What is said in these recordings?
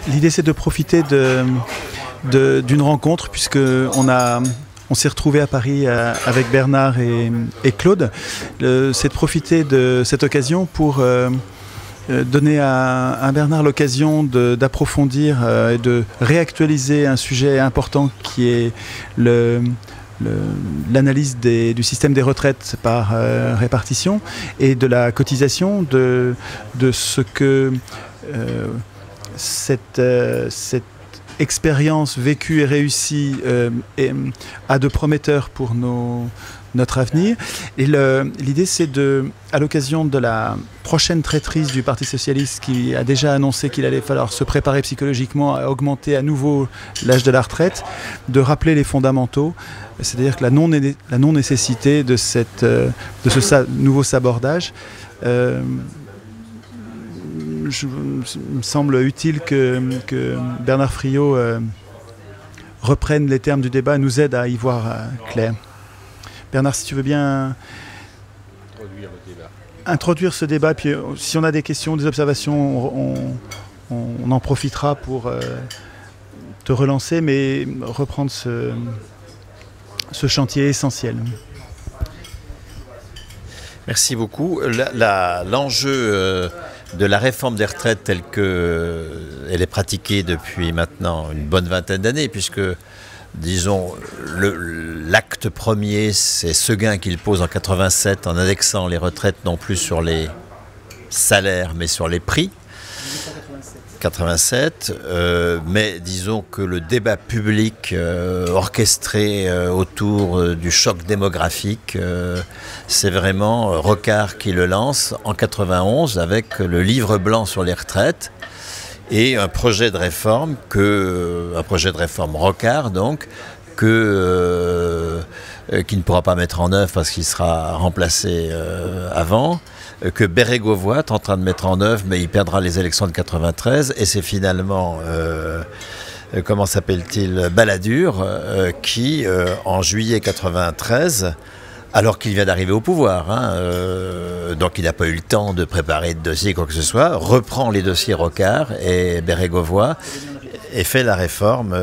l'idée c'est de profiter d'une rencontre, puisque on s'est retrouvés à Paris avec Bernard et Claude. C'est de profiter de cette occasion pour donner à Bernard l'occasion d'approfondir et de réactualiser un sujet important qui est l'analyse du système des retraites par répartition et de la cotisation, de ce que cette expérience vécue et réussie a de prometteur pour notre avenir. Et l'idée, c'est à l'occasion de la prochaine traîtrise du Parti Socialiste, qui a déjà annoncé qu'il allait falloir se préparer psychologiquement à augmenter à nouveau l'âge de la retraite, de rappeler les fondamentaux, c'est-à-dire que la non-nécessité de ce nouveau sabordage. Il me semble utile que Bernard Friot reprenne les termes du débat et nous aide à y voir clair. Bernard, si tu veux bien introduire ce débat, puis si on a des questions, des observations, on en profitera pour te relancer, mais reprendre ce chantier essentiel. Merci beaucoup. L'enjeu de la réforme des retraites telle qu'elle est pratiquée depuis maintenant une bonne vingtaine d'années, puisque, disons, l'acte premier, c'est Seguin qu'il pose en 87 en indexant les retraites non plus sur les salaires mais sur les prix. 87, mais disons que le débat public orchestré autour du choc démographique, c'est vraiment Rocard qui le lance en 91 avec le livre blanc sur les retraites et un projet de réforme Rocard donc, qui ne pourra pas mettre en œuvre parce qu'il sera remplacé avant, que Bérégovoy est en train de mettre en œuvre, mais il perdra les élections de 93, et c'est finalement, comment s'appelle-t-il, Balladur, qui, en juillet 93, alors qu'il vient d'arriver au pouvoir, donc il n'a pas eu le temps de préparer de dossier, quoi que ce soit, reprend les dossiers Rocard et Bérégovoy et fait la réforme.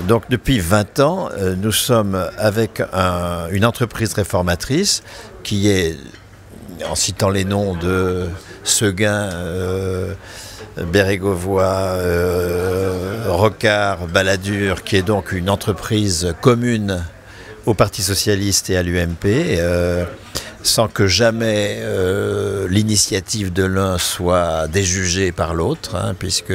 Donc depuis 20 ans, nous sommes avec une entreprise réformatrice qui est, en citant les noms de Seguin, Bérégovoy, Rocard, Balladur, qui est donc une entreprise commune au Parti Socialiste et à l'UMP, sans que jamais l'initiative de l'un soit déjugée par l'autre, puisque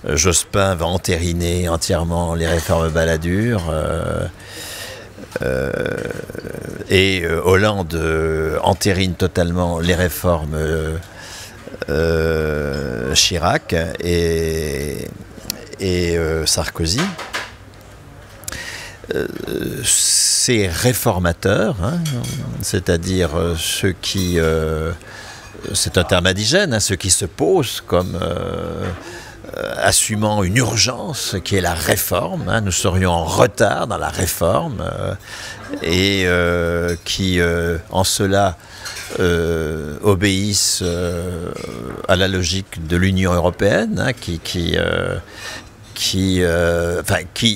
Jospin va entériner entièrement les réformes Balladur, et Hollande entérine totalement les réformes Chirac et Sarkozy. Ces réformateurs, c'est-à-dire ceux qui, c'est un terme indigène, ceux qui se posent comme assumant une urgence qui est la réforme, nous serions en retard dans la réforme, et qui en cela obéissent à la logique de l'Union européenne, qui,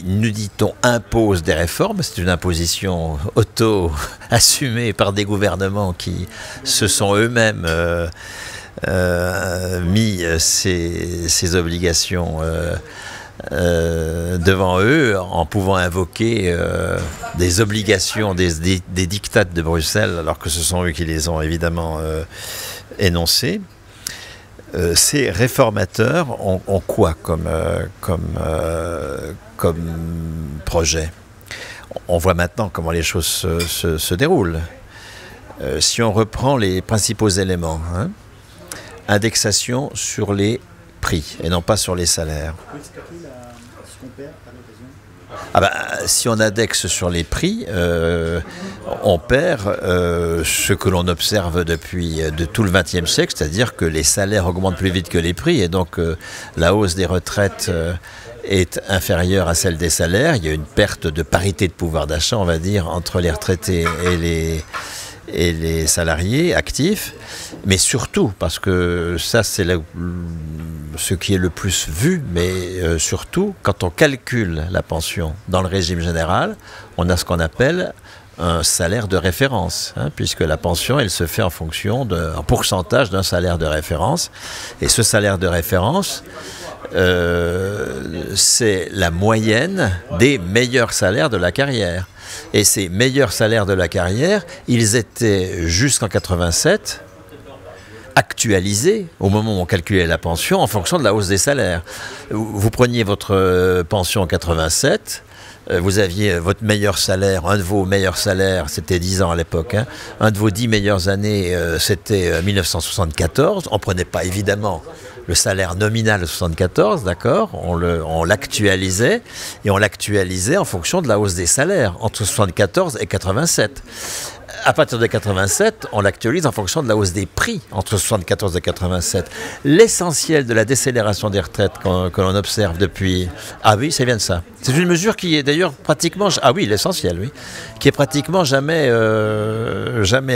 nous dit-on, impose des réformes. C'est une imposition auto-assumée par des gouvernements qui se sont eux-mêmes mis ces obligations devant eux, en pouvant invoquer des obligations, des dictats de Bruxelles, alors que ce sont eux qui les ont évidemment énoncés. Ces réformateurs ont quoi comme projet? On voit maintenant comment les choses se déroulent. Si on reprend les principaux éléments, indexation sur les prix et non pas sur les salaires. Si on indexe sur les prix, on perd ce que l'on observe depuis de tout le XXe siècle, c'est-à-dire que les salaires augmentent plus vite que les prix, et donc la hausse des retraites est inférieure à celle des salaires. Il y a une perte de parité de pouvoir d'achat, on va dire, entre les retraités et les salariés actifs, mais surtout, parce que ça c'est ce qui est le plus vu, mais surtout, quand on calcule la pension dans le régime général, on a ce qu'on appelle un salaire de référence, puisque la pension, elle se fait en fonction d'un pourcentage d'un salaire de référence. Et ce salaire de référence, c'est la moyenne des meilleurs salaires de la carrière. Et ces meilleurs salaires de la carrière, ils étaient jusqu'en 87 actualisés au moment où on calculait la pension en fonction de la hausse des salaires. Vous preniez votre pension en 87, vous aviez votre meilleur salaire, un de vos meilleurs salaires, c'était 10 ans à l'époque, un de vos 10 meilleures années, c'était 1974. On ne prenait pas évidemment le salaire nominal de 74, d'accord, on l'actualisait, et on l'actualisait en fonction de la hausse des salaires entre 74 et 87. À partir de 87, on l'actualise en fonction de la hausse des prix entre 74 et 87. L'essentiel de la décélération des retraites que l'on observe depuis... Ah oui, ça vient de ça. C'est une mesure qui est d'ailleurs pratiquement... Ah oui, l'essentiel, oui. Qui est pratiquement jamais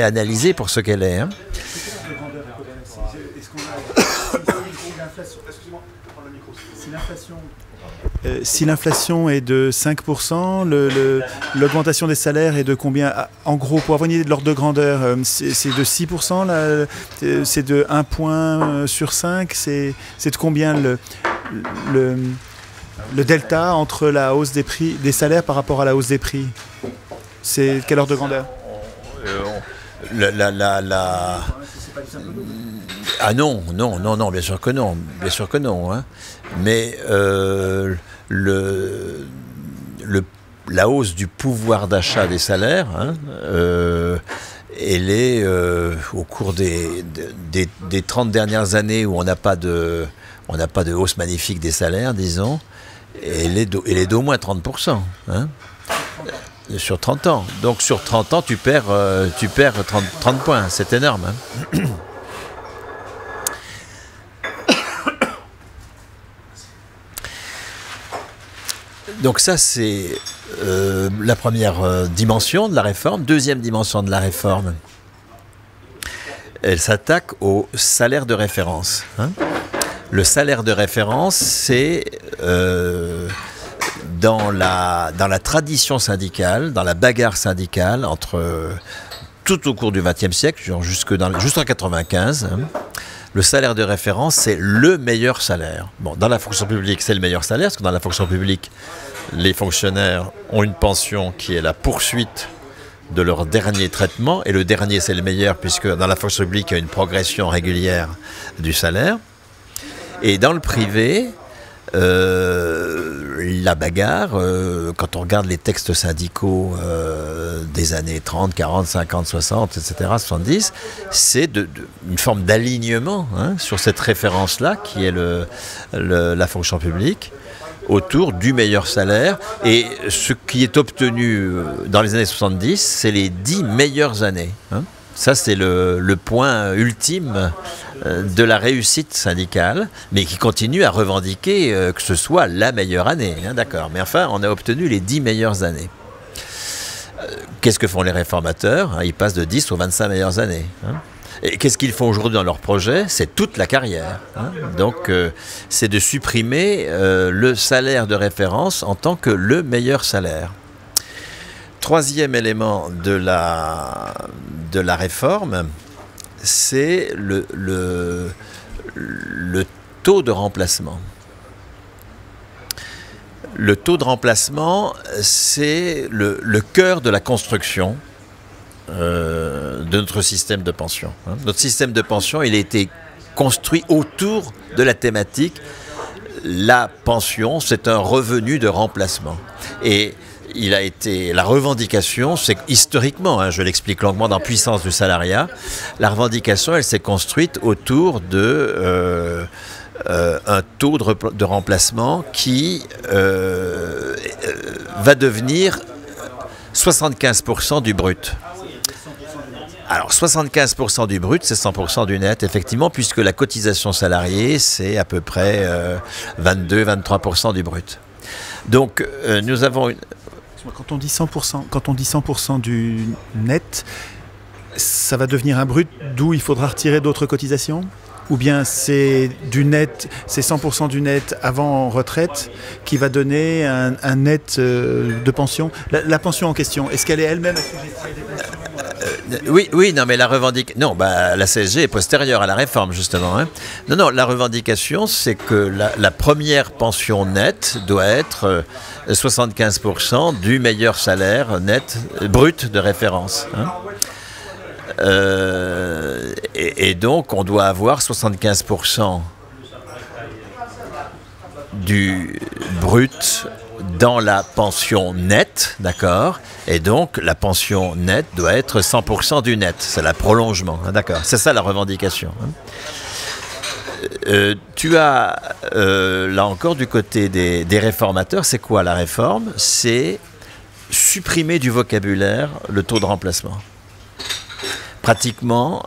analysée pour ce qu'elle est. Si l'inflation est de 5%, l'augmentation des salaires est de combien? En gros, pour avoir une idée de l'ordre de grandeur, c'est de 6%, là, c'est de 1 point sur 5, c'est de combien le delta entre la hausse des prix, des salaires par rapport à la hausse des prix? C'est quelle ordre de grandeur? Ah non, bien sûr que non, Mais la hausse du pouvoir d'achat des salaires, elle est au cours des 30 dernières années où on n'a pas de hausse magnifique des salaires, disons, elle est d'au moins 30%. Sur 30 ans. Donc sur 30 ans, tu perds 30 points. C'est énorme. Donc ça, c'est la première dimension de la réforme. Deuxième dimension de la réforme, elle s'attaque au salaire de référence. Le salaire de référence, c'est dans la tradition syndicale, dans la bagarre syndicale, tout au cours du XXe siècle, jusqu'en 1995, le salaire de référence, c'est le meilleur salaire. Bon, dans la fonction publique, c'est le meilleur salaire, parce que dans la fonction publique, les fonctionnaires ont une pension qui est la poursuite de leur dernier traitement, et le dernier, c'est le meilleur, puisque dans la fonction publique, il y a une progression régulière du salaire. Et dans le privé, la bagarre, quand on regarde les textes syndicaux des années 30, 40, 50, 60, etc., 70, c'est une forme d'alignement sur cette référence-là qui est la fonction publique autour du meilleur salaire. Et ce qui est obtenu dans les années 70, c'est les 10 meilleures années. Ça, c'est le point ultime de la réussite syndicale, mais qui continue à revendiquer que ce soit la meilleure année. D'accord. Mais enfin, on a obtenu les 10 meilleures années. Qu'est-ce que font les réformateurs? Ils passent de 10 aux 25 meilleures années. Et qu'est-ce qu'ils font aujourd'hui dans leur projet? C'est toute la carrière. Donc, c'est de supprimer le salaire de référence en tant que le meilleur salaire. Troisième élément de la réforme, c'est le taux de remplacement. Le taux de remplacement, c'est le cœur de la construction de notre système de pension. Notre système de pension, il a été construit autour de la thématique la pension, c'est un revenu de remplacement. Et la revendication, c'est historiquement, je l'explique longuement dans Puissance du salariat, la revendication, elle s'est construite autour de un taux de remplacement qui va devenir 75% du brut. Alors 75% du brut, c'est 100% du net, effectivement, puisque la cotisation salariée, c'est à peu près 22-23% du brut. Donc nous avons une... Quand on dit 100%, du net, ça va devenir un brut d'où il faudra retirer d'autres cotisations? Ou bien c'est du net, c'est 100% du net avant retraite qui va donner un net de pension? La pension en question, est-ce qu'elle est elle-même assujettie à des pensions? Oui, non, mais la revendication... Non, la CSG est postérieure à la réforme, justement. Hein. Non, la revendication, c'est que la première pension nette doit être 75% du meilleur salaire net brut de référence. Hein. Et donc, on doit avoir 75% du brut dans la pension nette, d'accord? Et donc, la pension nette doit être 100% du net. C'est le prolongement, hein, d'accord? C'est ça la revendication. Hein. Tu as, là encore, du côté des réformateurs, c'est quoi la réforme? C'est supprimer du vocabulaire le taux de remplacement. Pratiquement,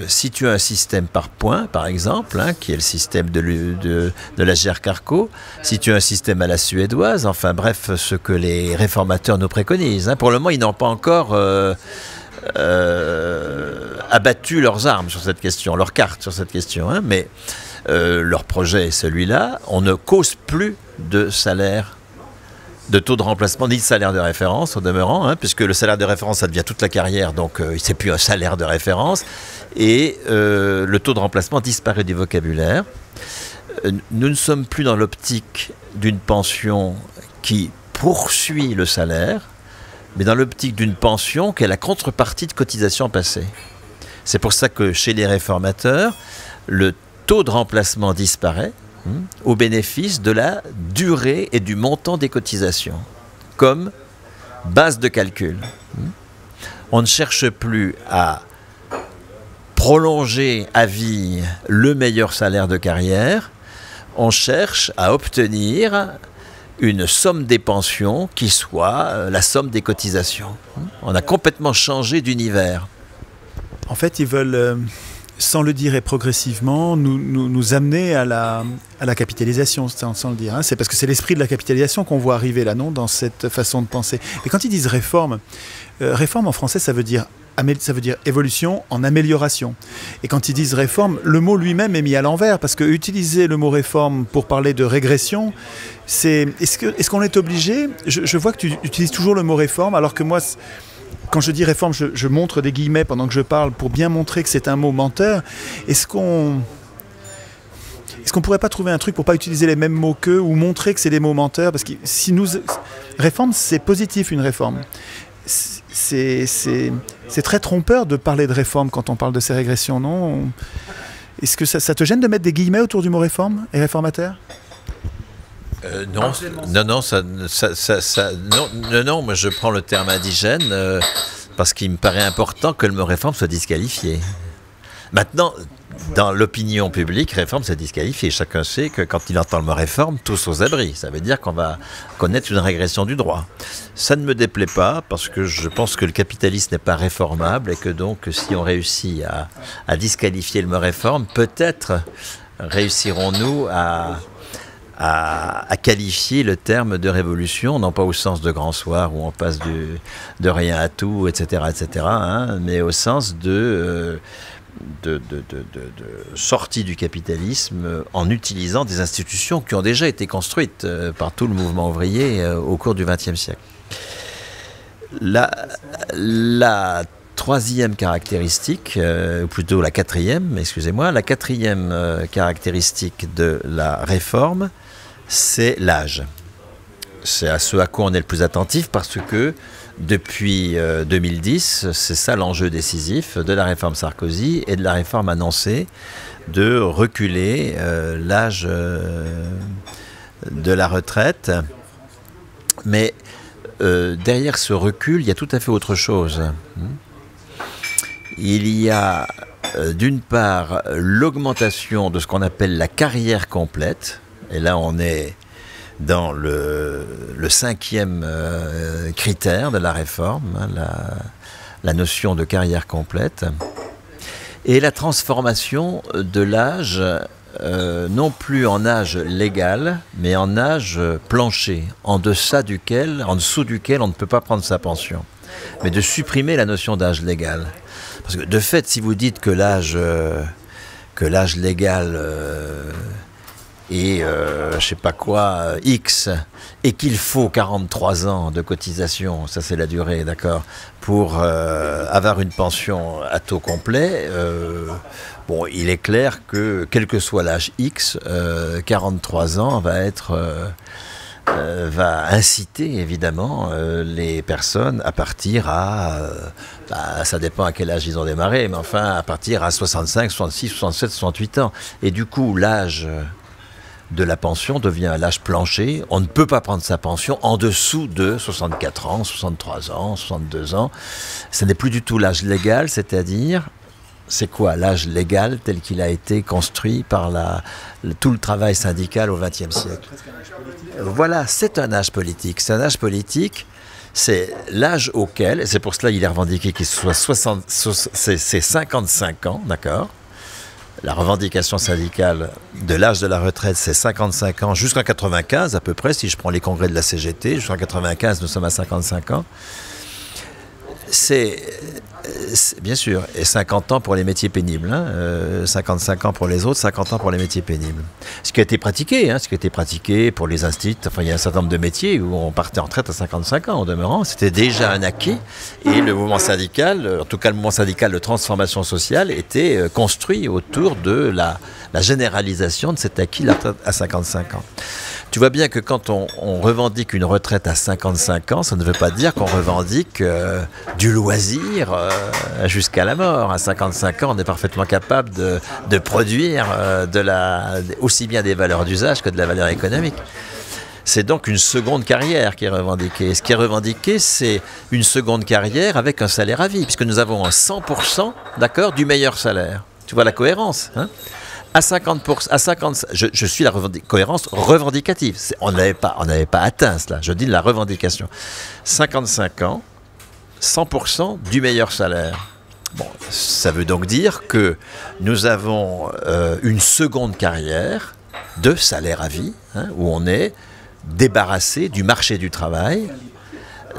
si tu as un système par points, par exemple, hein, qui est le système de la GERCARCO, si tu as un système à la suédoise, enfin bref, ce que les réformateurs nous préconisent. Hein, pour le moment, ils n'ont pas encore abattu leurs armes sur cette question, leurs cartes sur cette question, hein, mais leur projet est celui-là. On ne cause plus de salaire, de taux de remplacement, ni de salaire de référence au demeurant, hein, puisque le salaire de référence, ça devient toute la carrière, donc c'est plus un salaire de référence, et le taux de remplacement disparaît du vocabulaire. Nous ne sommes plus dans l'optique d'une pension qui poursuit le salaire, mais dans l'optique d'une pension qui est la contrepartie de cotisations passées. C'est pour ça que chez les réformateurs, le taux de remplacement disparaît, au bénéfice de la durée et du montant des cotisations, comme base de calcul. On ne cherche plus à prolonger à vie le meilleur salaire de carrière, on cherche à obtenir une somme des pensions qui soit la somme des cotisations. On a complètement changé d'univers. En fait, ils veulent... sans le dire et progressivement, nous amener à la capitalisation, sans le dire. Hein. C'est parce que c'est l'esprit de la capitalisation qu'on voit arriver là, non, dans cette façon de penser. Mais quand ils disent réforme, réforme en français, ça veut dire évolution en amélioration. Et quand ils disent réforme, le mot lui-même est mis à l'envers, parce que utiliser le mot réforme pour parler de régression, est-ce qu'on est obligé? Je vois que tu utilises toujours le mot réforme, alors que moi... Quand je dis réforme, je montre des guillemets pendant que je parle pour bien montrer que c'est un mot menteur. Est-ce qu'on pourrait pas trouver un truc pour pas utiliser les mêmes mots qu'eux ou montrer que c'est des mots menteurs? Parce que si réforme, c'est positif, une réforme. C'est très trompeur de parler de réforme quand on parle de ces régressions, non? Est-ce que ça te gêne de mettre des guillemets autour du mot réforme et réformateur? Non, moi je prends le terme indigène parce qu'il me paraît important que le mot réforme soit disqualifié. Maintenant, dans l'opinion publique, réforme c'est disqualifié. Chacun sait que quand il entend le mot réforme, tous aux abris. Ça veut dire qu'on va connaître une régression du droit. Ça ne me déplaît pas parce que je pense que le capitalisme n'est pas réformable et que donc si on réussit à disqualifier le mot réforme, peut-être réussirons-nous à qualifier le terme de révolution, non pas au sens de grand soir où on passe de rien à tout, etc., hein, mais au sens de sortie du capitalisme en utilisant des institutions qui ont déjà été construites par tout le mouvement ouvrier au cours du XXe siècle. La troisième caractéristique, ou plutôt la quatrième, excusez-moi, la quatrième caractéristique de la réforme, c'est l'âge. C'est à ce à quoi on est le plus attentif parce que depuis 2010, c'est ça l'enjeu décisif de la réforme Sarkozy et de la réforme annoncée de reculer l'âge de la retraite. Mais derrière ce recul, il y a tout à fait autre chose. Il y a d'une part l'augmentation de ce qu'on appelle la carrière complète, et là on est dans le cinquième critère de la réforme, hein, la notion de carrière complète, et la transformation de l'âge, non plus en âge légal, mais en âge plancher, en dessous duquel on ne peut pas prendre sa pension, mais de supprimer la notion d'âge légal. Parce que de fait, si vous dites que l'âge légal est, je sais pas quoi, X, et qu'il faut 43 ans de cotisation, ça c'est la durée, d'accord, pour avoir une pension à taux complet, bon, il est clair que, quel que soit l'âge X, 43 ans va inciter évidemment les personnes à partir ça dépend à quel âge ils ont démarré, mais enfin à partir à 65, 66, 67, 68 ans. Et du coup, l'âge de la pension devient l'âge plancher. On ne peut pas prendre sa pension en dessous de 64 ans, 63 ans, 62 ans. Ce n'est plus du tout l'âge légal, c'est-à-dire... C'est quoi l'âge légal tel qu'il a été construit par tout le travail syndical au XXe siècle? Voilà, c'est un âge politique. C'est un âge politique, c'est l'âge auquel, et c'est pour cela qu'il est revendiqué qu'il soit 55 ans, d'accord? La revendication syndicale de l'âge de la retraite, c'est 55 ans, jusqu'en 95 à peu près, si je prends les congrès de la CGT, jusqu'en 95, nous sommes à 55 ans. C'est bien sûr, et 50 ans pour les métiers pénibles, 55 ans pour les autres, 50 ans pour les métiers pénibles. Ce qui a été pratiqué, pour les instituts, enfin il y a un certain nombre de métiers où on partait en retraite à 55 ans en demeurant, c'était déjà un acquis, et le mouvement syndical, en tout cas le mouvement syndical de transformation sociale, était construit autour de la généralisation de cet acquis à 55 ans. Tu vois bien que quand on revendique une retraite à 55 ans, ça ne veut pas dire qu'on revendique du loisir jusqu'à la mort. À 55 ans, on est parfaitement capable de produire aussi bien des valeurs d'usage que de la valeur économique. C'est donc une seconde carrière qui est revendiquée. Ce qui est revendiqué, c'est une seconde carrière avec un salaire à vie, puisque nous avons un 100%, d'accord, du meilleur salaire. Tu vois la cohérence, hein? À 50%, je suis la cohérence revendicative. On n'avait pas atteint cela. Je dis la revendication. 55 ans, 100% du meilleur salaire. Bon, ça veut donc dire que nous avons une seconde carrière de salaire à vie, hein, où on est débarrassé du marché du travail,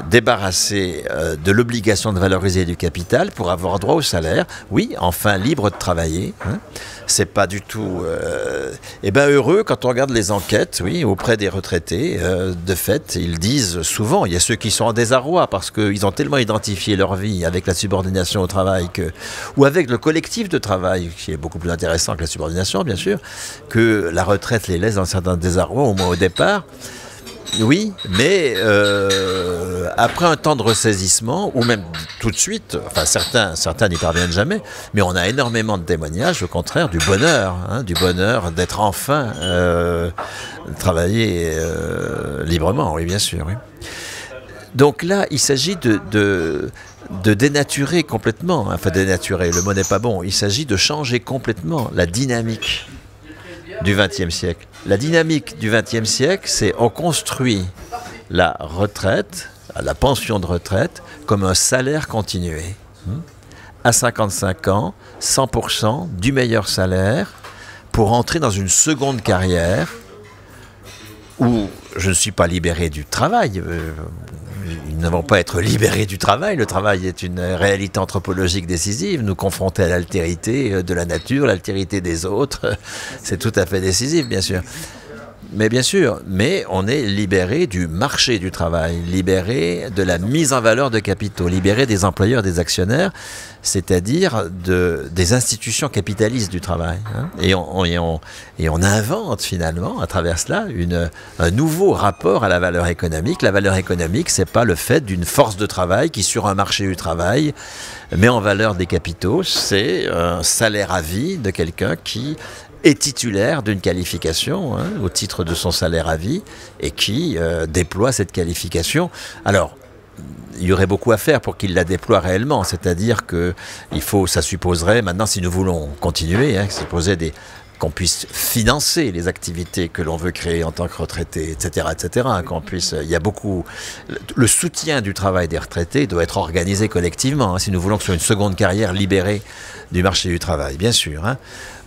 débarrassé de l'obligation de valoriser du capital pour avoir droit au salaire. Oui, enfin libre de travailler. Hein. C'est pas du tout heureux quand on regarde les enquêtes, oui, auprès des retraités. De fait, ils disent souvent, il y a ceux qui sont en désarroi parce qu'ils ont tellement identifié leur vie avec la subordination au travail ou avec le collectif de travail, qui est beaucoup plus intéressant que la subordination, bien sûr, que la retraite les laisse dans un certain désarroi, au moins au départ. Oui, mais après un temps de ressaisissement, ou même tout de suite, enfin certains n'y parviennent jamais, mais on a énormément de témoignages, au contraire, du bonheur d'être enfin travailler librement, oui, bien sûr. Oui. Donc là, il s'agit de dénaturer complètement, enfin dénaturer, le mot n'est pas bon, il s'agit de changer complètement la dynamique du XXe siècle. La dynamique du XXe siècle, c'est on construit la retraite, la pension de retraite, comme un salaire continué. À 55 ans, 100% du meilleur salaire pour entrer dans une seconde carrière où je ne suis pas libéré du travail. Nous n'avons pas à être libérés du travail. Le travail est une réalité anthropologique décisive. Nous confronter à l'altérité de la nature, l'altérité des autres, c'est tout à fait décisif, bien sûr. Mais bien sûr, mais on est libéré du marché du travail, libéré de la mise en valeur de capitaux, libéré des employeurs, des actionnaires, c'est-à-dire des institutions capitalistes du travail. Hein. Et on invente finalement, à travers cela, un nouveau rapport à la valeur économique. La valeur économique, c'est pas le fait d'une force de travail qui, sur un marché du travail, met en valeur des capitaux, c'est un salaire à vie de quelqu'un qui est titulaire d'une qualification au titre de son salaire à vie et qui déploie cette qualification. Alors, il y aurait beaucoup à faire pour qu'il la déploie réellement, c'est-à-dire que ça supposerait, maintenant si nous voulons continuer, qu'on puisse financer les activités que l'on veut créer en tant que retraité, etc., le soutien du travail des retraités doit être organisé collectivement, si nous voulons que ce soit une seconde carrière libérée du marché du travail, bien sûr.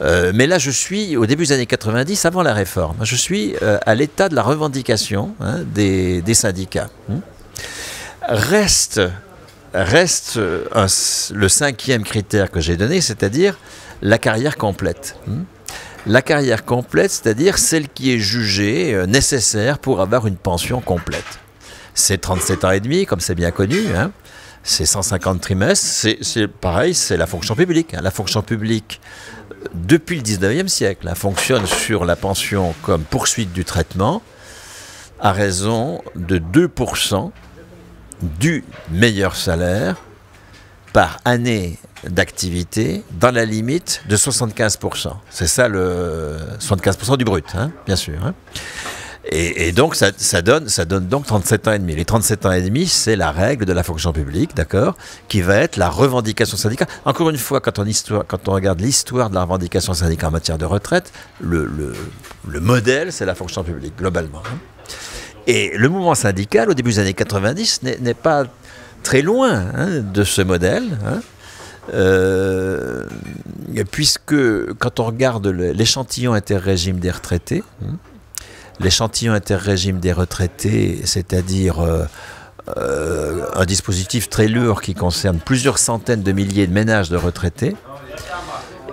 Mais là, je suis, au début des années 90, avant la réforme, je suis à l'état de la revendication des syndicats. Reste reste le cinquième critère que j'ai donné, c'est-à-dire la carrière complète. La carrière complète, c'est-à-dire celle qui est jugée nécessaire pour avoir une pension complète. C'est 37 ans et demi, comme c'est bien connu, hein. C'est 150 trimestres, c'est pareil, c'est la fonction publique. La fonction publique, depuis le 19e siècle, fonctionne sur la pension comme poursuite du traitement à raison de 2% du meilleur salaire par année d'activité dans la limite de 75%. C'est ça le 75% du brut, hein, bien sûr. Hein. Et donc ça donne donc 37 ans et demi. Les 37 ans et demi, c'est la règle de la fonction publique, d'accord, qui va être la revendication syndicale. Encore une fois, quand on regarde l'histoire de la revendication syndicale en matière de retraite, le modèle, c'est la fonction publique, globalement. Hein. Et le mouvement syndical, au début des années 90, n'est pas très loin de ce modèle, hein, puisque quand on regarde l'échantillon interrégime des retraités, l'échantillon interrégime des retraités, c'est-à-dire un dispositif très lourd qui concerne plusieurs centaines de milliers de ménages de retraités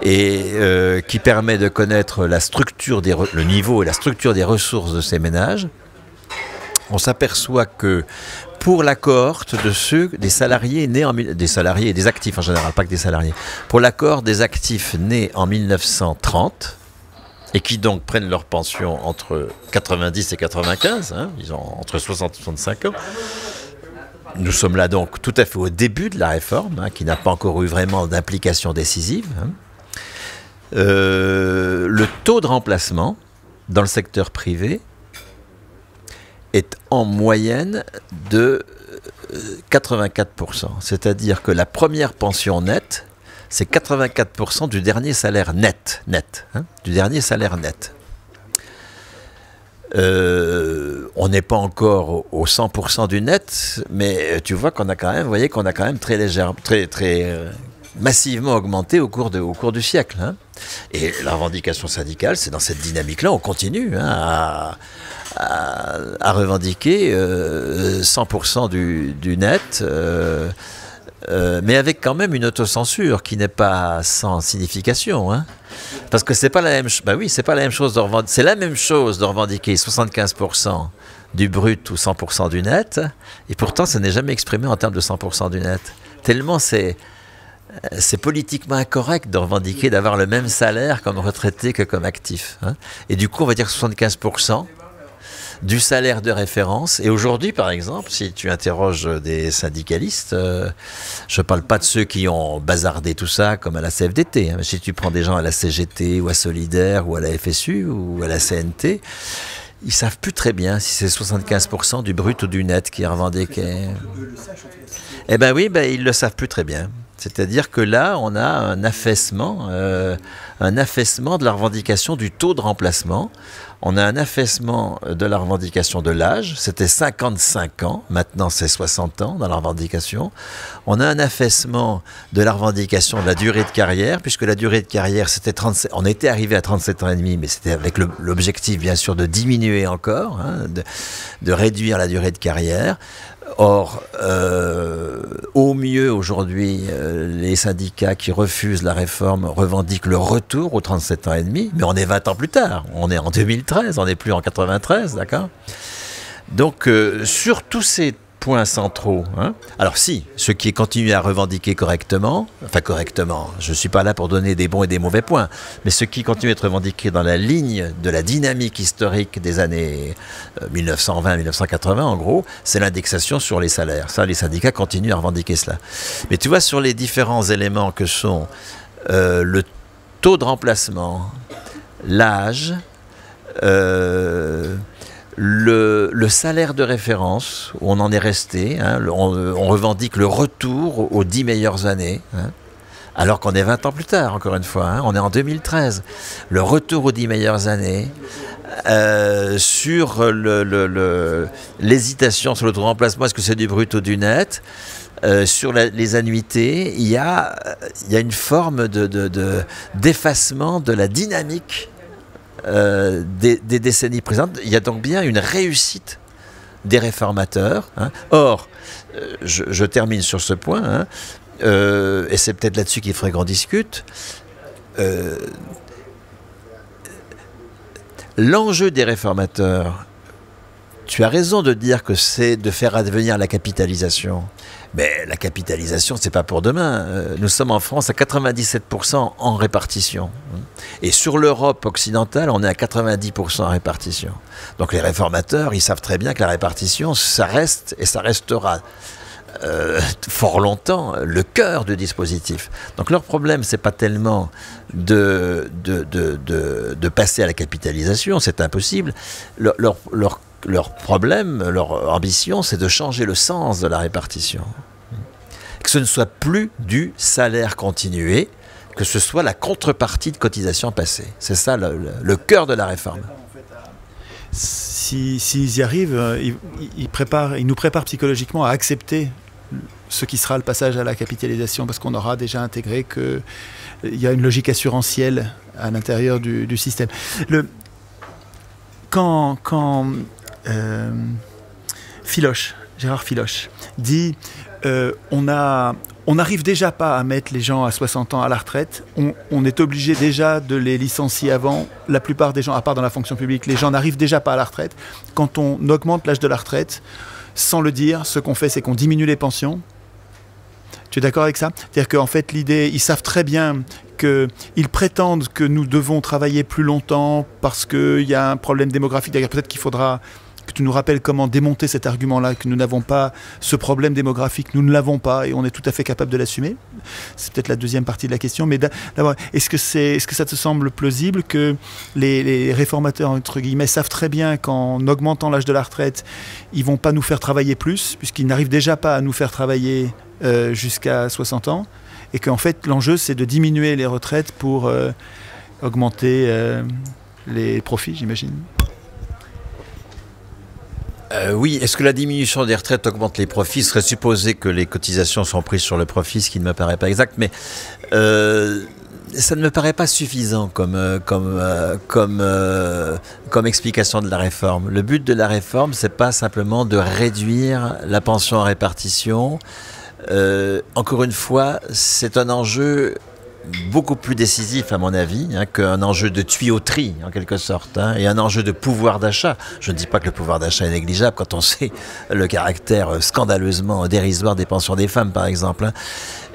et qui permet de connaître la structure le niveau et la structure des ressources de ces ménages, on s'aperçoit que pour la cohorte des salariés nés des salariés et des actifs en général, pas que des salariés, pour la cohorte des actifs nés en 1930, et qui donc prennent leur pension entre 90 et 95, hein, ils ont entre 60 et 65 ans. Nous sommes là donc tout à fait au début de la réforme, hein, qui n'a pas encore eu vraiment d'implication décisive. Hein. Le taux de remplacement dans le secteur privé est en moyenne de 84%. C'est-à-dire que la première pension nette, c'est 84% du dernier salaire net, hein, du dernier salaire net. On n'est pas encore au 100% du net, mais tu vois qu'on a quand même, vous voyez qu'on a quand même très massivement augmenté au cours du siècle. Hein. Et la revendication syndicale, c'est dans cette dynamique-là, on continue hein, à revendiquer 100% du net. Mais avec quand même une autocensure qui n'est pas sans signification, hein. Parce que c'est pas la même chose. Bah oui, c'est pas la même chose de revendiquer. C'est la même chose de revendiquer 75% du brut ou 100% du net, et pourtant ça n'est jamais exprimé en termes de 100% du net. Tellement c'est politiquement incorrect de revendiquer d'avoir le même salaire comme retraité que comme actif. Hein. Et du coup, on va dire 75% du salaire de référence. Et aujourd'hui, par exemple, si tu interroges des syndicalistes, je ne parle pas de ceux qui ont bazardé tout ça comme à la CFDT, hein, mais si tu prends des gens à la CGT ou à Solidaire ou à la FSU ou à la CNT, ils ne savent plus très bien si c'est 75% du brut ou du net qui est revendiqué. Eh bien oui, ils ne le savent plus très bien. C'est-à-dire que là, on a un affaissement de la revendication du taux de remplacement. On a un affaissement de la revendication de l'âge. C'était 55 ans, maintenant c'est 60 ans dans la revendication. On a un affaissement de la revendication de la durée de carrière, puisque la durée de carrière, c'était 37. On était arrivé à 37 ans et demi, mais c'était avec l'objectif, bien sûr, de diminuer encore, hein, de réduire la durée de carrière. Or, au mieux aujourd'hui, les syndicats qui refusent la réforme revendiquent le retour aux 37 ans et demi, mais on est 20 ans plus tard, on est en 2013, on n'est plus en 93, d'accord ? Donc, sur tous ces points centraux, hein, alors si, ceux qui continuent à revendiquer correctement, je ne suis pas là pour donner des bons et des mauvais points, mais ceux qui continuent à être revendiqués dans la ligne de la dynamique historique des années 1920-1980, en gros, c'est l'indexation sur les salaires. Ça, les syndicats continuent à revendiquer cela. Mais tu vois, sur les différents éléments que sont le taux de remplacement, l'âge, le salaire de référence, où on en est resté, hein, on revendique le retour aux 10 meilleures années, hein, alors qu'on est 20 ans plus tard, encore une fois, hein, on est en 2013. Le retour aux 10 meilleures années, sur l'hésitation sur le taux de remplacement, est-ce que c'est du brut ou du net ? Sur les annuités, il y a une forme d'effacement de la dynamique des décennies présentes. Il y a donc bien une réussite des réformateurs. Hein. Or, je termine sur ce point, hein, et c'est peut-être là-dessus qu'il faudrait qu'on discute. L'enjeu des réformateurs, tu as raison de dire que c'est de faire advenir la capitalisation. Mais la capitalisation, c'est pas pour demain. Nous sommes en France à 97% en répartition. Et sur l'Europe occidentale, on est à 90% en répartition. Donc les réformateurs, ils savent très bien que la répartition, ça reste et ça restera fort longtemps le cœur du dispositif. Donc leur problème, c'est pas tellement de passer à la capitalisation, c'est impossible. Leur problème, leur ambition, c'est de changer le sens de la répartition. Que ce ne soit plus du salaire continué, que ce soit la contrepartie de cotisations passées. C'est ça le cœur de la réforme. S'ils y arrivent, ils nous préparent psychologiquement à accepter ce qui sera le passage à la capitalisation, parce qu'on aura déjà intégré qu'il y a une logique assurantielle à l'intérieur du système. Quand Gérard Filoche dit on n'arrive déjà pas à mettre les gens à 60 ans à la retraite, on est obligé déjà de les licencier avant. La plupart des gens, à part dans la fonction publique, les gens n'arrivent déjà pas à la retraite. Quand on augmente l'âge de la retraite, sans le dire, ce qu'on fait, c'est qu'on diminue les pensions. Tu es d'accord avec ça? C'est-à-dire qu'en fait, l'idée, ils savent très bien qu'ils prétendent que nous devons travailler plus longtemps parce qu'il y a un problème démographique. D'ailleurs, peut-être qu'il faudra que tu nous rappelles comment démonter cet argument-là, que nous n'avons pas ce problème démographique, nous ne l'avons pas et on est tout à fait capable de l'assumer. C'est peut-être la deuxième partie de la question, mais d'abord, est-ce que ça te semble plausible que les réformateurs, entre guillemets, savent très bien qu'en augmentant l'âge de la retraite, ils ne vont pas nous faire travailler plus, puisqu'ils n'arrivent déjà pas à nous faire travailler jusqu'à 60 ans, et qu'en fait, l'enjeu, c'est de diminuer les retraites pour augmenter les profits, j'imagine? Oui, est-ce que la diminution des retraites augmente les profits? Il serait supposé que les cotisations sont prises sur le profit, ce qui ne me paraît pas exact, mais ça ne me paraît pas suffisant comme explication de la réforme. Le but de la réforme, c'est pas simplement de réduire la pension en répartition. Encore une fois, c'est un enjeu beaucoup plus décisif à mon avis, hein, qu'un enjeu de tuyauterie en quelque sorte, hein, et un enjeu de pouvoir d'achat. Je ne dis pas que le pouvoir d'achat est négligeable quand on sait le caractère scandaleusement dérisoire des pensions des femmes par exemple, hein,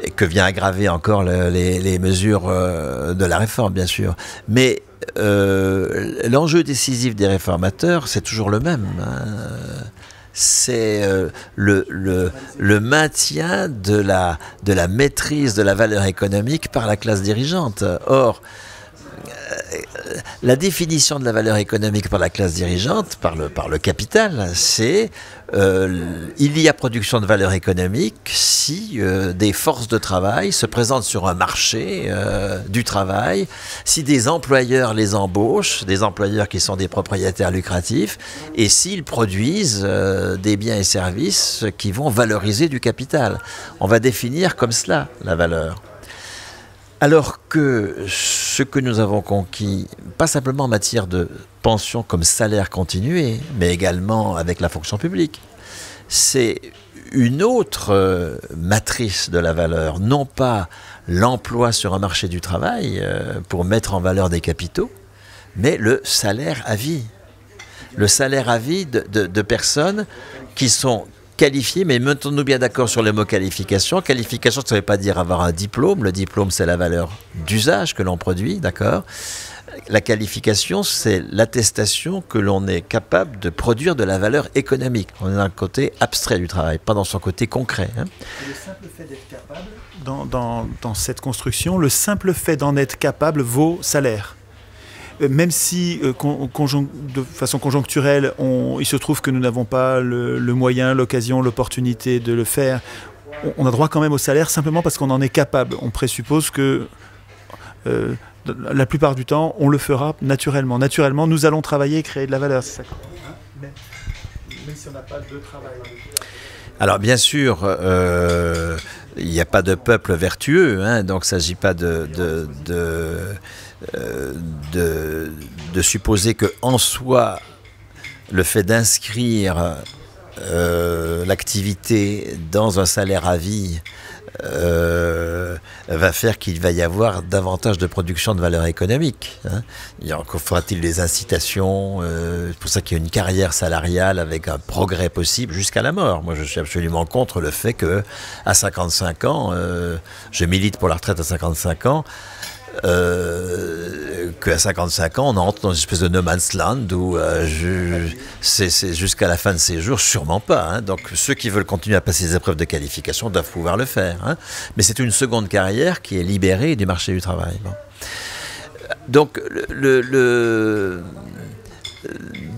et que vient aggraver encore les mesures de la réforme bien sûr. Mais l'enjeu décisif des réformateurs, c'est toujours le même, hein. C'est le maintien de la maîtrise de la valeur économique par la classe dirigeante. Or, la définition de la valeur économique par la classe dirigeante, par le capital, c'est il y a production de valeur économique si des forces de travail se présentent sur un marché du travail, si des employeurs les embauchent, des employeurs qui sont des propriétaires lucratifs, et s'ils produisent des biens et services qui vont valoriser du capital. On va définir comme cela la valeur. Alors que ce que nous avons conquis, pas simplement en matière de pension comme salaire continué, mais également avec la fonction publique, c'est une autre matrice de la valeur, non pas l'emploi sur un marché du travail pour mettre en valeur des capitaux, mais le salaire à vie. Le salaire à vie de personnes qui sont qualifié, mais mettons-nous bien d'accord sur le mot qualification. Qualification, ça ne veut pas dire avoir un diplôme. Le diplôme, c'est la valeur d'usage que l'on produit, d'accord? La qualification, c'est l'attestation que l'on est capable de produire de la valeur économique. On est dans le côté abstrait du travail, pas dans son côté concret, hein. Le simple fait d'être capable, dans cette construction, le simple fait d'en être capable vaut salaire. Même si, de façon conjoncturelle, il se trouve que nous n'avons pas le moyen, l'occasion, l'opportunité de le faire, on a droit quand même au salaire simplement parce qu'on en est capable. On présuppose que la plupart du temps, on le fera naturellement. Naturellement, nous allons travailler et créer de la valeur. C'est ça, même si on n'a pas de travail. Alors bien sûr, il n'y a pas de peuple vertueux, hein, donc il ne s'agit pas de supposer qu'en soi, le fait d'inscrire l'activité dans un salaire à vie va faire qu'il va y avoir davantage de production de valeur économique. Hein. Encore faudra-t-il des incitations, c'est pour ça qu'il y a une carrière salariale avec un progrès possible jusqu'à la mort. Moi, je suis absolument contre le fait que à 55 ans, je milite pour la retraite à 55 ans, qu'à 55 ans, on entre dans une espèce de no man's land où c'est jusqu'à la fin de ses jours, sûrement pas. Hein. Donc ceux qui veulent continuer à passer les épreuves de qualification doivent pouvoir le faire. Hein. Mais c'est une seconde carrière qui est libérée du marché du travail. Bon. Donc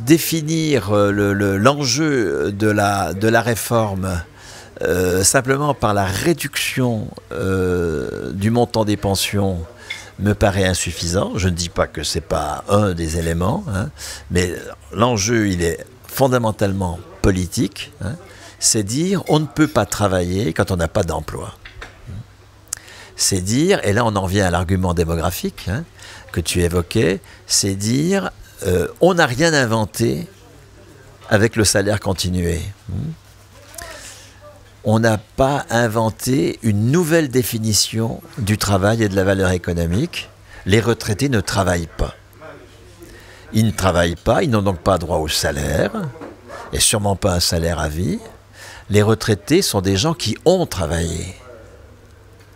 définir l'enjeu de la réforme simplement par la réduction du montant des pensions me paraît insuffisant. Je ne dis pas que ce n'est pas un des éléments, hein, mais l'enjeu, il est fondamentalement politique. Hein, c'est dire on ne peut pas travailler quand on n'a pas d'emploi. C'est dire, et là on en vient à l'argument démographique hein, que tu évoquais, c'est dire on n'a rien inventé avec le salaire continué. On n'a pas inventé une nouvelle définition du travail et de la valeur économique. Les retraités ne travaillent pas. Ils ne travaillent pas, ils n'ont donc pas droit au salaire, et sûrement pas un salaire à vie. Les retraités sont des gens qui ont travaillé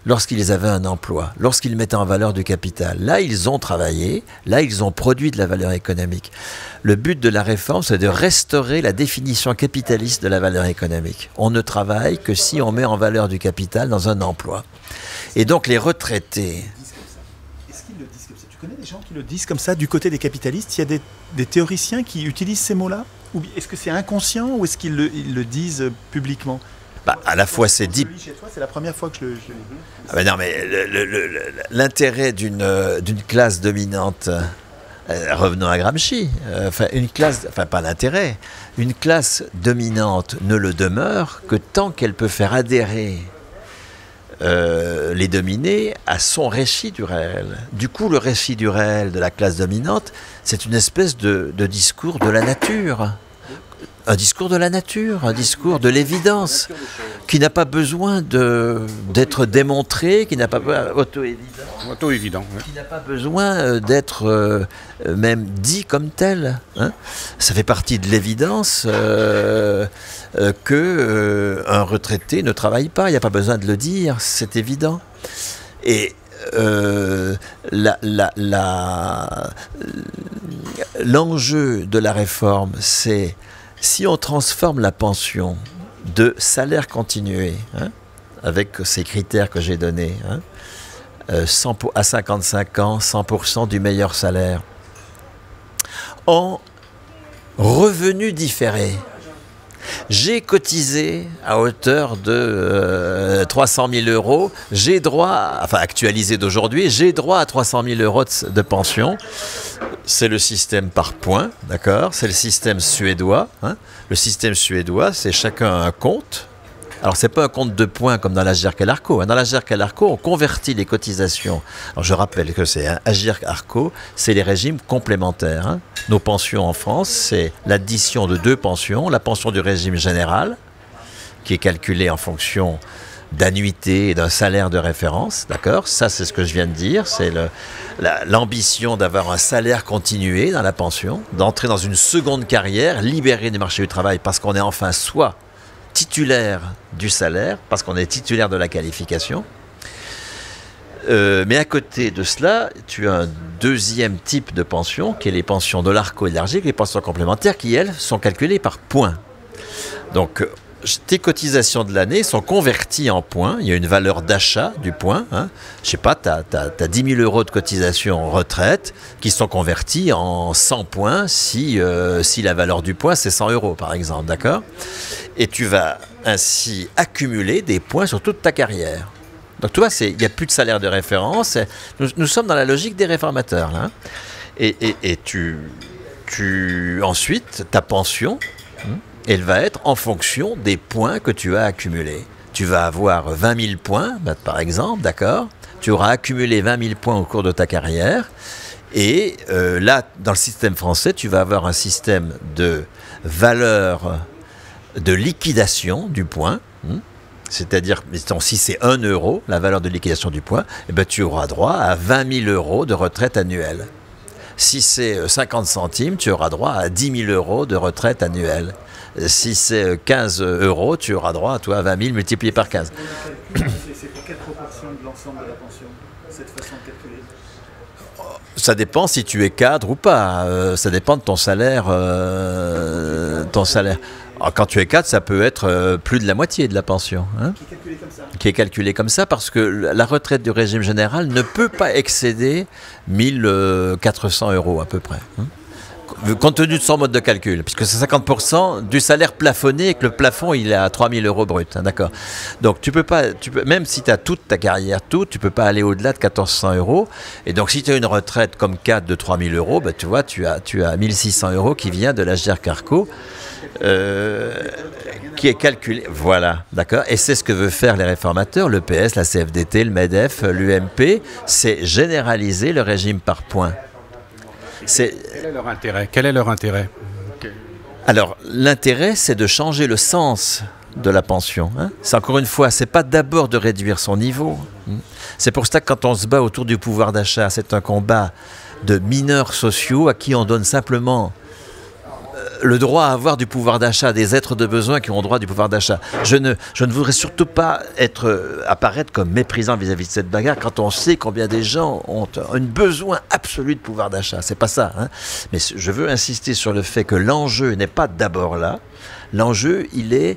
lorsqu'ils avaient un emploi, lorsqu'ils mettaient en valeur du capital. Là, ils ont travaillé, là, ils ont produit de la valeur économique. Le but de la réforme, c'est de restaurer la définition capitaliste de la valeur économique. On ne travaille que si on met en valeur du capital dans un emploi. Et donc, les retraités... Est-ce qu'ils le disent comme ça ? Tu connais des gens qui le disent comme ça du côté des capitalistes ? Il y a des théoriciens qui utilisent ces mots-là ? Ou est-ce que c'est inconscient ou est-ce qu'ils le disent publiquement ? Bah, à la fois c'est dit. C'est la première fois que je le. Ah ben non, mais l'intérêt d'une classe dominante, revenons à Gramsci, pas l'intérêt, une classe dominante ne le demeure que tant qu'elle peut faire adhérer les dominés à son récit du réel. Du coup, le récit du réel de la classe dominante, c'est une espèce de discours de la nature. Un discours de la nature, un discours de l'évidence, qui n'a pas besoin d'être démontré, qui n'a pas auto-évident, ouais. Qui n'a pas besoin d'être même dit comme tel. Hein. Ça fait partie de l'évidence qu'un retraité ne travaille pas. Il n'y a pas besoin de le dire, c'est évident. Et l'enjeu de la réforme, c'est si on transforme la pension de salaire continué, hein, avec ces critères que j'ai donnés, hein, à 55 ans, 100% du meilleur salaire, en revenu différé. J'ai cotisé à hauteur de 300 000 euros, j'ai droit, enfin actualisé d'aujourd'hui, j'ai droit à 300 000 euros de pension. C'est le système par points, d'accord ? C'est le système suédois. Hein. Le système suédois, c'est chacun un compte. Alors, c'est pas un compte de points comme dans l'Agirc et l'Arco. Dans l'Agirc et l'Arco, on convertit les cotisations. Alors, je rappelle que c'est Agirc Arco, c'est les régimes complémentaires. Hein. Nos pensions en France, c'est l'addition de deux pensions. La pension du régime général, qui est calculée en fonction d'annuité et d'un salaire de référence, d'accord ? Ça, c'est ce que je viens de dire, c'est l'ambition d'avoir un salaire continué dans la pension, d'entrer dans une seconde carrière, libérée du marché du travail, parce qu'on est enfin soit titulaire du salaire, parce qu'on est titulaire de la qualification, mais à côté de cela, tu as un deuxième type de pension, qui est les pensions de l'Arco et de l'Agirc, les pensions complémentaires, qui, elles, sont calculées par points. Donc, tes cotisations de l'année sont converties en points. Il y a une valeur d'achat du point. Hein. Je sais pas, tu as 10 000 euros de cotisation en retraite qui sont convertis en 100 points si la valeur du point, c'est 100 euros, par exemple. D'accord ? Et tu vas ainsi accumuler des points sur toute ta carrière. Donc, tu vois, il n'y a plus de salaire de référence. Nous sommes dans la logique des réformateurs. Là, hein. Et ensuite, ta pension... elle va être en fonction des points que tu as accumulés. Tu vas avoir 20 000 points, par exemple, d'accord ? Tu auras accumulé 20 000 points au cours de ta carrière. Et là, dans le système français, tu vas avoir un système de valeur de liquidation du point, c'est-à-dire, si c'est 1 euro, la valeur de liquidation du point, eh ben, tu auras droit à 20 000 euros de retraite annuelle. Si c'est 50 centimes, tu auras droit à 10 000 euros de retraite annuelle. Si c'est 15 euros, tu auras droit à 20 000 multiplié par 15. C'est pour quelle proportion de l'ensemble de la pension, cette façon de calculer? Ça dépend si tu es cadre ou pas. Ça dépend de ton salaire. Alors, quand tu es cadre, ça peut être plus de la moitié de la pension. Hein, qui est calculé comme ça. Qui est calculé comme ça parce que la retraite du régime général ne peut pas excéder 1 400 euros à peu près. Hein, compte tenu de son mode de calcul, puisque c'est 50% du salaire plafonné et que le plafond il est à 3 000 euros brut, hein, d'accord. Donc tu peux pas, même si tu as toute ta carrière, tu peux pas aller au-delà de 1 400 euros. Et donc si tu as une retraite comme cadre de 3 000 euros, bah, tu vois, tu as 1 600 euros qui vient de l'Agirc-Arrco, qui est calculé. Voilà, d'accord. Et c'est ce que veut faire les réformateurs, le PS, la CFDT, le MEDEF, l'UMP, c'est généraliser le régime par points. Quel est leur intérêt? Quel est leur intérêt? Alors, l'intérêt, c'est de changer le sens de la pension. Hein. C'est encore une fois, c'est pas d'abord de réduire son niveau. C'est pour ça que quand on se bat autour du pouvoir d'achat, c'est un combat de mineurs sociaux à qui on donne simplement le droit à avoir du pouvoir d'achat, des êtres de besoin qui ont droit du pouvoir d'achat. Je ne voudrais surtout pas apparaître comme méprisant vis-à-vis de cette bagarre quand on sait combien des gens ont un besoin absolu de pouvoir d'achat. C'est pas ça. Hein. Mais je veux insister sur le fait que l'enjeu n'est pas d'abord là. L'enjeu, il est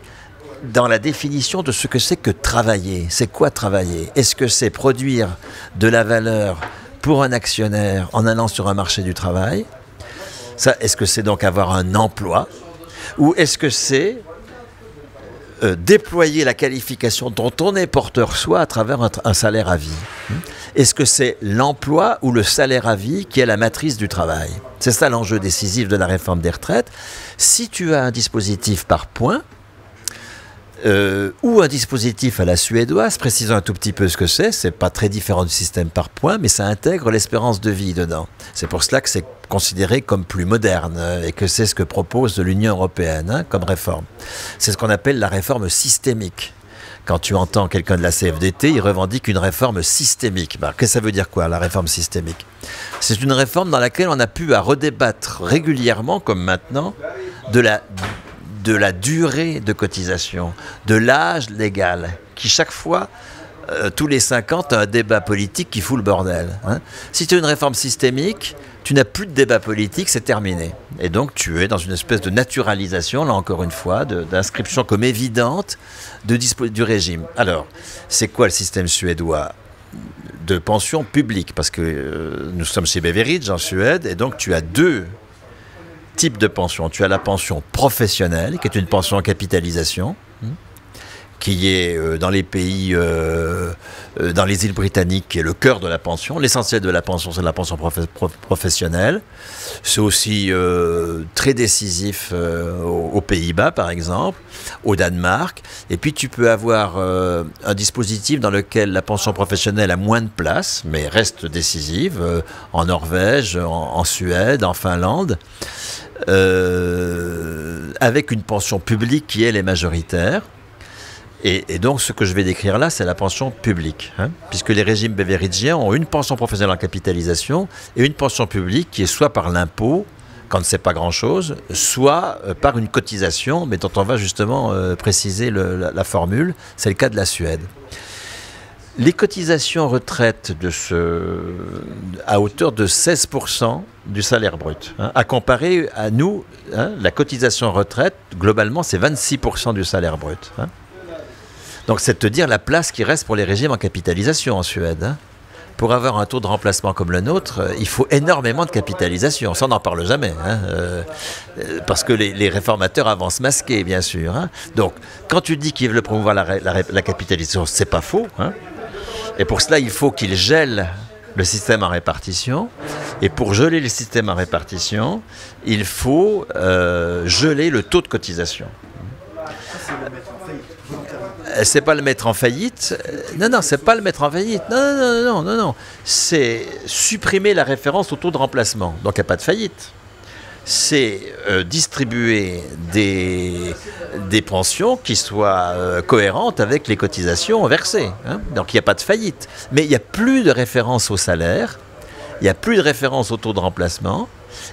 dans la définition de ce que c'est que travailler. C'est quoi travailler? Est-ce que c'est produire de la valeur pour un actionnaire en allant sur un marché du travail? Ça, est-ce que c'est donc avoir un emploi ou est-ce que c'est déployer la qualification dont on est porteur soi à travers un salaire à vie? Est-ce que c'est l'emploi ou le salaire à vie qui est la matrice du travail? C'est ça l'enjeu décisif de la réforme des retraites. Si tu as un dispositif par points, ou un dispositif à la suédoise, précisons un tout petit peu ce que c'est pas très différent du système par points, mais ça intègre l'espérance de vie dedans. C'est pour cela que c'est considéré comme plus moderne et que c'est ce que propose l'Union européenne comme réforme. C'est ce qu'on appelle la réforme systémique. Quand tu entends quelqu'un de la CFDT, il revendique une réforme systémique. Qu'est-ce que ça veut dire quoi, la réforme systémique? C'est une réforme dans laquelle on a pu redébattre régulièrement, comme maintenant, de la durée de cotisation, de l'âge légal, qui chaque fois, tous les 5 ans, tu as un débat politique qui fout le bordel. Hein. Si tu as une réforme systémique, tu n'as plus de débat politique, c'est terminé. Et donc tu es dans une espèce de naturalisation, là encore une fois, d'inscription comme évidente du régime. Alors, c'est quoi le système suédois de pension publique? Parce que nous sommes chez Beveridge en Suède, et donc tu as 2 types de pension. Tu as la pension professionnelle, qui est une pension en capitalisation, qui est dans les pays, dans les îles britanniques, qui est le cœur de la pension. L'essentiel de la pension, c'est la pension professionnelle. C'est aussi très décisif aux Pays-Bas, par exemple, au Danemark. Et puis, tu peux avoir un dispositif dans lequel la pension professionnelle a moins de place, mais reste décisive, en Norvège, en Suède, en Finlande, avec une pension publique qui, elle, est majoritaire. Et donc, ce que je vais décrire là, c'est la pension publique, hein, puisque les régimes beveridgiens ont une pension professionnelle en capitalisation et une pension publique qui est soit par l'impôt, quand c'est pas grand-chose, soit par une cotisation, mais dont on va justement préciser la formule. C'est le cas de la Suède. Les cotisations retraite à hauteur de 16% du salaire brut. Hein, à comparer à nous, hein, la cotisation retraite, globalement, c'est 26% du salaire brut. Hein. Donc c'est de te dire la place qui reste pour les régimes en capitalisation en Suède. Hein. Pour avoir un taux de remplacement comme le nôtre, il faut énormément de capitalisation. Ça, on n'en parle jamais. Hein. Parce que les réformateurs avancent masqués, bien sûr. Hein. Donc, quand tu dis qu'ils veulent promouvoir la capitalisation, c'est pas faux. Hein. Et pour cela, il faut qu'ils gèlent le système en répartition. Et pour geler le système en répartition, il faut geler le taux de cotisation. C'est pas le mettre en faillite. Non, c'est pas le mettre en faillite. Non. C'est supprimer la référence au taux de remplacement. Donc, il n'y a pas de faillite. c'est distribuer des pensions qui soient cohérentes avec les cotisations versées. Hein. Donc il n'y a pas de faillite. Mais il n'y a plus de référence au salaire, il n'y a plus de référence au taux de remplacement,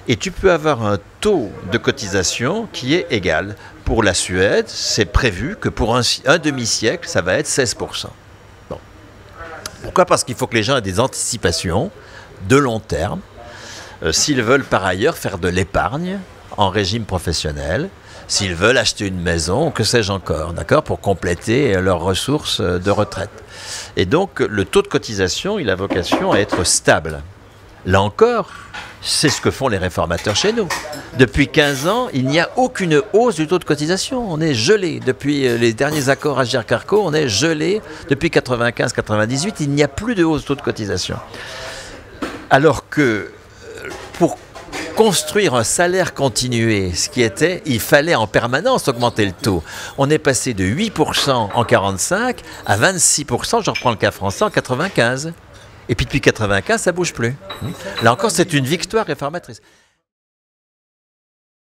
et tu peux avoir un taux de cotisation qui est égal. Pour la Suède, c'est prévu que pour un demi-siècle, ça va être 16%. Bon. Pourquoi? Parce qu'il faut que les gens aient des anticipations de long terme, s'ils veulent par ailleurs faire de l'épargne en régime professionnel, s'ils veulent acheter une maison, que sais-je encore, d'accord, pour compléter leurs ressources de retraite. Et donc, le taux de cotisation, il a vocation à être stable. Là encore, c'est ce que font les réformateurs chez nous. Depuis 15 ans, il n'y a aucune hausse du taux de cotisation. On est gelé. Depuis les derniers accords Agirc-Arrco, on est gelé. Depuis 95-98, il n'y a plus de hausse du taux de cotisation. Alors que pour construire un salaire continué, ce qui était, il fallait en permanence augmenter le taux. On est passé de 8% en 45 à 26%, je reprends le cas français, en 95. Et puis depuis 95, ça ne bouge plus. Là encore, c'est une victoire réformatrice.